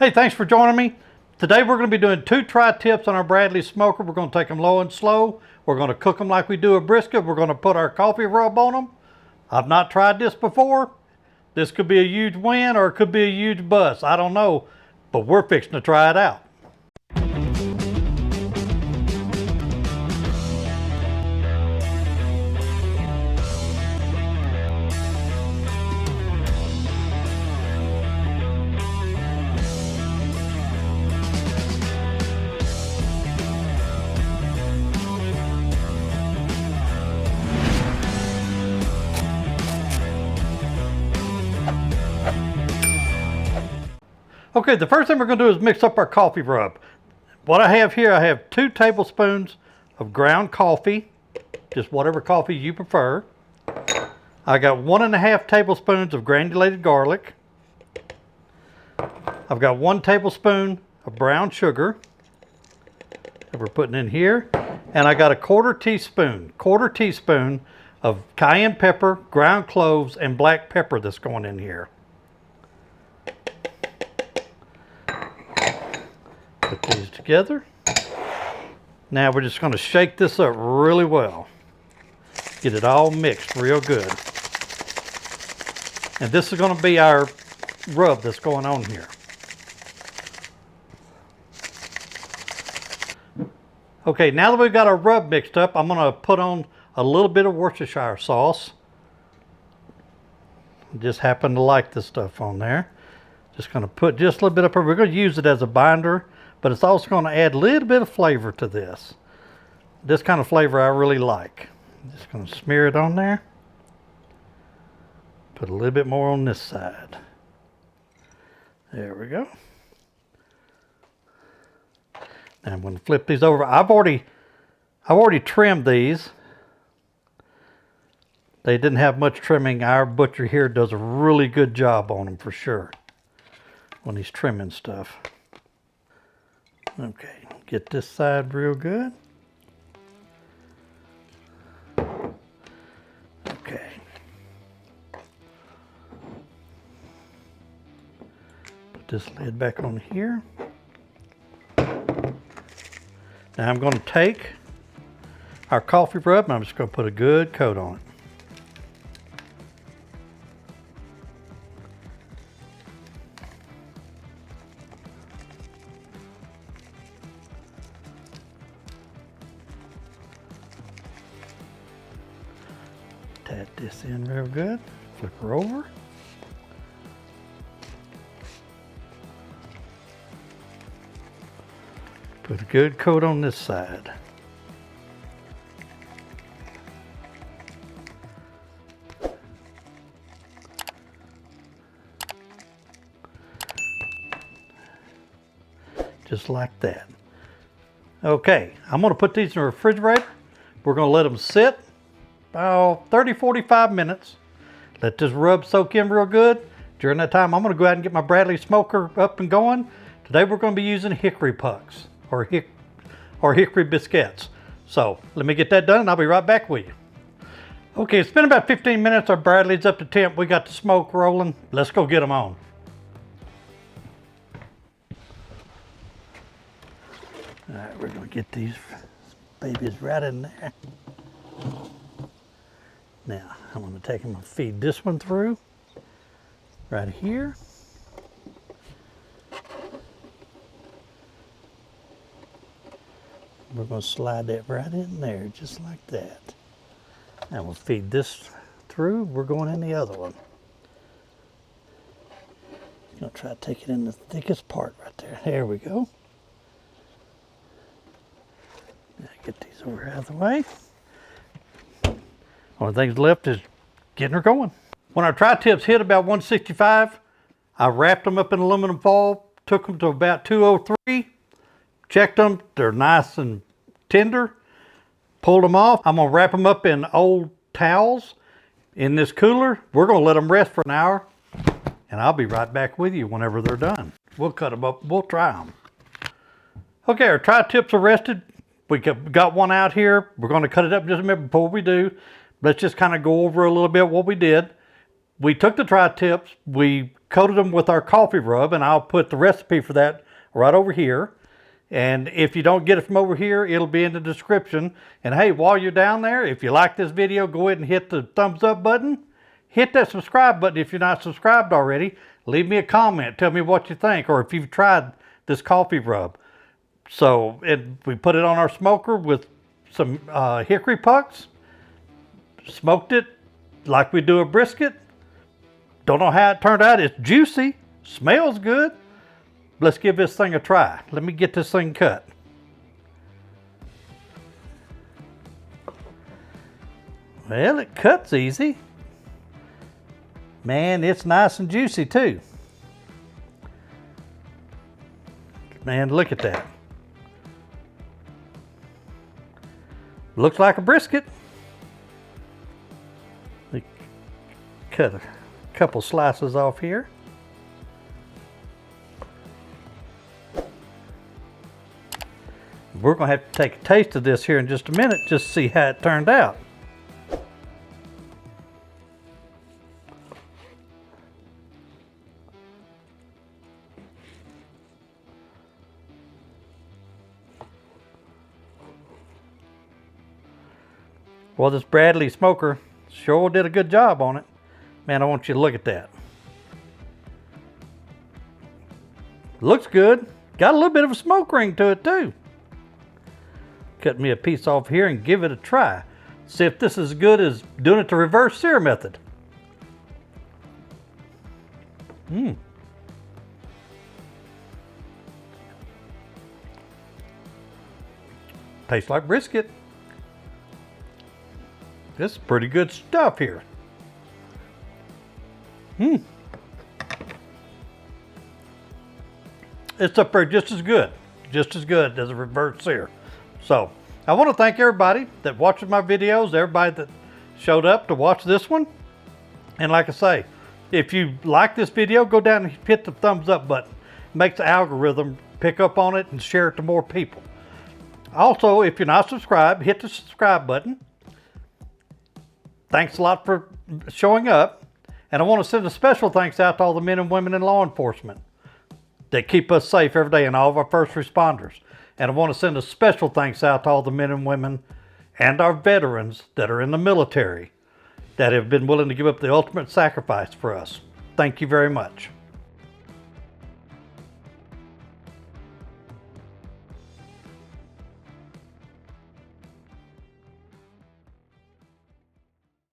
Hey, thanks for joining me. Today we're going to be doing 2 tri-tips on our Bradley smoker. We're going to take them low and slow. We're going to cook them like we do a brisket. We're going to put our coffee rub on them. I've not tried this before. This could be a huge win or it could be a huge bust. I don't know, but we're fixing to try it out. Okay, the first thing we're going to do is mix up our coffee rub. What I have here, I have 2 tablespoons of ground coffee, just whatever coffee you prefer. I got 1.5 tablespoons of granulated garlic. I've got 1 tablespoon of brown sugar that we're putting in here. And I got a quarter teaspoon of cayenne pepper, ground cloves, and black pepper that's going in here. Put these together. Now we're just going to shake this up really well. Get it all mixed real good. And this is going to be our rub that's going on here. Okay, now that we've got our rub mixed up, I'm going to put on a little bit of Worcestershire sauce. Just happen to like this stuff on there. Just going to put just a little bit of pepper. We're going to use it as a binder, but it's also going to add a little bit of flavor to this. This kind of flavor I really like. Just going to smear it on there. Put a little bit more on this side. There we go. Now I'm going to flip these over. I've already trimmed these. They didn't have much trimming. Our butcher here does a really good job on them for sure when he's trimming stuff. Okay, get this side real good. Okay. Put this lid back on here. Now I'm going to take our coffee rub and I'm just going to put a good coat on it. Pat this in real good. Flip her over. Put a good coat on this side. Just like that. Okay, I'm going to put these in the refrigerator. We're going to let them sit about 30-45 minutes. Let this rub soak in real good. During that time, I'm going to go out and get my Bradley smoker up and going. Today we're going to be using hickory pucks or hickory bisquettes. So let me get that done and I'll be right back with you. Okay, it's been about 15 minutes. Our Bradley's up to temp. We got the smoke rolling. Let's go get them on. All right, we're going to get these babies right in there. Now, I'm going to take them and feed this one through right here. We're going to slide that right in there, just like that. Now we'll feed this through. We're going in the other one. I'm going to try to take it in the thickest part right there. There we go. Now get these over out of the way. Only things left is getting her going. When our tri-tips hit about 165, I wrapped them up in aluminum foil, took them to about 203, checked them, they're nice and tender, pulled them off. I'm gonna wrap them up in old towels in this cooler. We're gonna let them rest for an hour, and I'll be right back with you whenever they're done. We'll cut them up, we'll try them. Okay, our tri-tips are rested. We got one out here. We're gonna cut it up just a minute before we do. Let's just kind of go over a little bit what we did. We took the tri-tips, we coated them with our coffee rub, and I'll put the recipe for that right over here. And if you don't get it from over here, it'll be in the description. And hey, while you're down there, if you like this video, go ahead and hit the thumbs up button. Hit that subscribe button if you're not subscribed already. Leave me a comment. Tell me what you think, or if you've tried this coffee rub. So we put it on our smoker with some hickory pucks. Smoked it like we do a brisket. Don't know how it turned out. It's juicy. Smells good. Let's give this thing a try. Let me get this thing cut. Well, it cuts easy. Man, it's nice and juicy too. Man, look at that. Looks like a brisket. We cut a couple slices off here. We're going to have to take a taste of this here in just a minute just to see how it turned out. Well, this Bradley smoker sure did a good job on it. Man, I want you to look at that. Looks good. Got a little bit of a smoke ring to it too. Cut me a piece off here and give it a try. See if this is as good as doing it the reverse sear method. Tastes like brisket. This is pretty good stuff here. It's up there just as good as a reverse sear. So I want to thank everybody that watches my videos, everybody that showed up to watch this one. And like I say, if you like this video, go down and hit the thumbs up button. It makes the algorithm pick up on it and share it to more people. Also, if you're not subscribed, hit the subscribe button. Thanks a lot for showing up. And I want to send a special thanks out to all the men and women in law enforcement that keep us safe every day, and all of our first responders. And I want to send a special thanks out to all the men and women and our veterans that are in the military that have been willing to give up the ultimate sacrifice for us. Thank you very much.